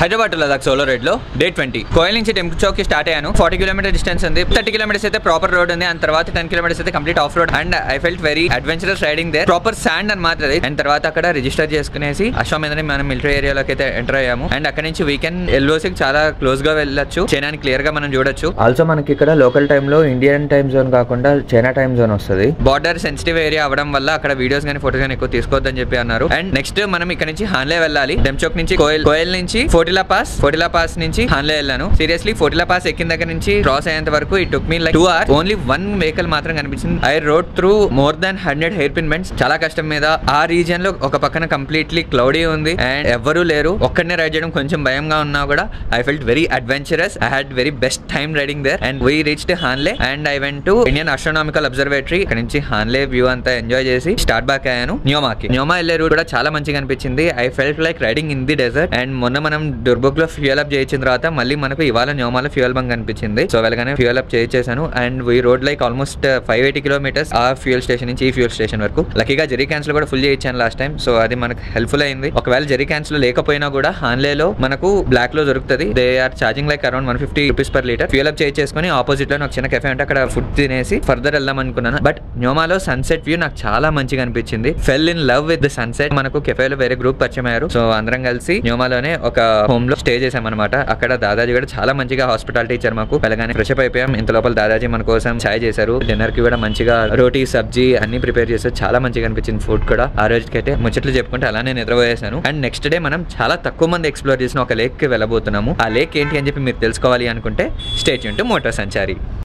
Hyderabad Ladakh solo ride లో day 20 Koyal నుంచి temple Chowk కి స్టార్ట్ అయ్యాను. 40 కిలోమీటర్ డిస్టెన్స్ ఉంది. 30 కిలోమీటర్స్ అయితే ప్రాపర్ రోడ్ ఉంది, అండ్ తర్వాత 10 కిలోమీటర్స్ అయితే complete off road. And I felt very adventurous riding there. Proper sand అనమాట అది. అండ్ తర్వాత అక్కడ రిజిస్టర్ చేసుకునేసి అశ్వమేధని మనం మిలిటరీ ఏరియాలోకి అయితే ఎంటర్ అయ్యాము. అండ్ అక్కడ నుంచి వీకెండ్ ఎల్ఓసి చాలా క్లోజ్ గా వెళ్ళొచ్చు. చైనాని క్లియర్ గా మనం చూడొచ్చు. ఆల్సో మనకి ఇక్కడ లోకల్ టైమ్ లో ఇండియన్ టైమ్ జోన్ కాకుండా చైనా టైమ్ జోన్ వస్తుంది. బార్డర్ సెన్సిటివ్ ఏరియా అవడం వల్ల అక్కడ వీడియోస్ కానీ ఫోటోస్ కానీ ఎక్కువ తీసుకోవద్దని చెప్పి అన్నారు. అండ్ నెక్స్ట్ మనం ఇక్కడ నుంచి హాన్లే వెళ్ళాలి. టెంచోక్ నుంచి కోయల్ నుంచి ఫోటిలా పాస్ నుంచి హాన్లే వెళ్ళాను. సీరియస్లీ ఫోటిలా పాస్ ఎక్కిన దగ్గర నుంచి క్రాస్ అయ్యేంత వరకు it took me like 2 hours. Only 1 vehicle మాత్రం కనిపించింది. I wrote through more than 100 hair pin bends. చాలా కష్టం మీద. ఆ రీజియన్ లో ఒక పక్కన కంప్లీట్లీ క్లౌడీ ఉంది అండ్ ఎవరు లేరు. ఒక్కడనే రైడ్ చేయడం కొంచెం భయంగా ఉన్నా కూడా I felt very adventurous. I had very best time riding there. And we reached Hanle and I went to Indian Astronomical Observatory. ఇక్కడ నుంచి హాన్లే వ్యూ అంతా ఎంజాయ్ చేసి స్టార్ట్ బ్యాక్ అయ్యాను న్యోమా వెళ్ళే రూట్ కూడా చాలా మంచిగా అనిపించింది. I felt like riding in the desert. And మొన్న మనం దుర్బుక్ లో ఫ్యూయల్ అప్ చేయించిన తర్వాత మళ్ళీ మనకు ఇవాళ న్యోమాలో ఫ్యూయల్ బంక్ కనిపించింది. సో వెళ్ళగానే ఫ్యూయల్ అప్ చేయించేసాను. And we rode like almost 580 kilometres ఆ ఫ్యూయల్ స్టేషన్ నుంచి ఈ ఫ్యూయల్ స్టేషన్ వరకు. లక్కీగా జెరీ క్యాన్స్ లో కూడా ఫుల్ చేయించాను లాస్ట్ టైం. సో అది మనకు హెల్ప్ఫుల్ అయింది. ఒకవేళ జెరీ క్యాన్స్ లో లేకపోయినా కూడా హాన్లేలో మనకు బ్లాక్ లో దొరుకుతుంది. They are charging like around 150 rupees per litre. Fuel up చేయించేసుకుని ఆపోజిట్ లో నాకు చిన్న కెఫే అంటే అక్కడ ఫుడ్ తినేసి ఫర్దర్ వెళ్దాం అనుకున్నాను. బట్ న్యోమాలో సన్సెట్ వ్యూ నాకు చాలా మంచిగా అనిపించింది. Fell in love with the sunset. మనకు కెఫేలో వేరే గ్రూప్ పరిచయం అయ్యారు. సో అందరం కలిసి న్యోమాలోనే ఒక హోమ్ లో స్టే చేసామన్నమాట. అక్కడ దాదాజీ కూడా చాలా మంచిగా హాస్పిటాలిటీ ఇచ్చారు మాకు. వెళ్ళగానే ఫ్రెష్ అప్ అయిపోయాం. ఇంత లోపల దాదాజీ మన కోసం చాయ్ చేశారు. డిన్నర్ కి కూడా మంచిగా రోటీ సబ్జీ అన్ని ప్రిపేర్ చేశారు. చాలా మంచిగా అనిపించింది ఫుడ్ కూడా. ఆ రోజుకైతే ముచ్చట్లు చెప్పుకుంటే అలానే నిద్రపోయేసాను. అండ్ నెక్స్ట్ డే మనం చాలా తక్కువ మంది ఎక్స్ప్లోర్ చేసిన ఒక లేక్ కి వెళ్ళబోతున్నాము. ఆ లేక్ ఏంటి అని చెప్పి మీరు తెలుసుకోవాలి అనుకుంటే stay tune to Moto Sanchari.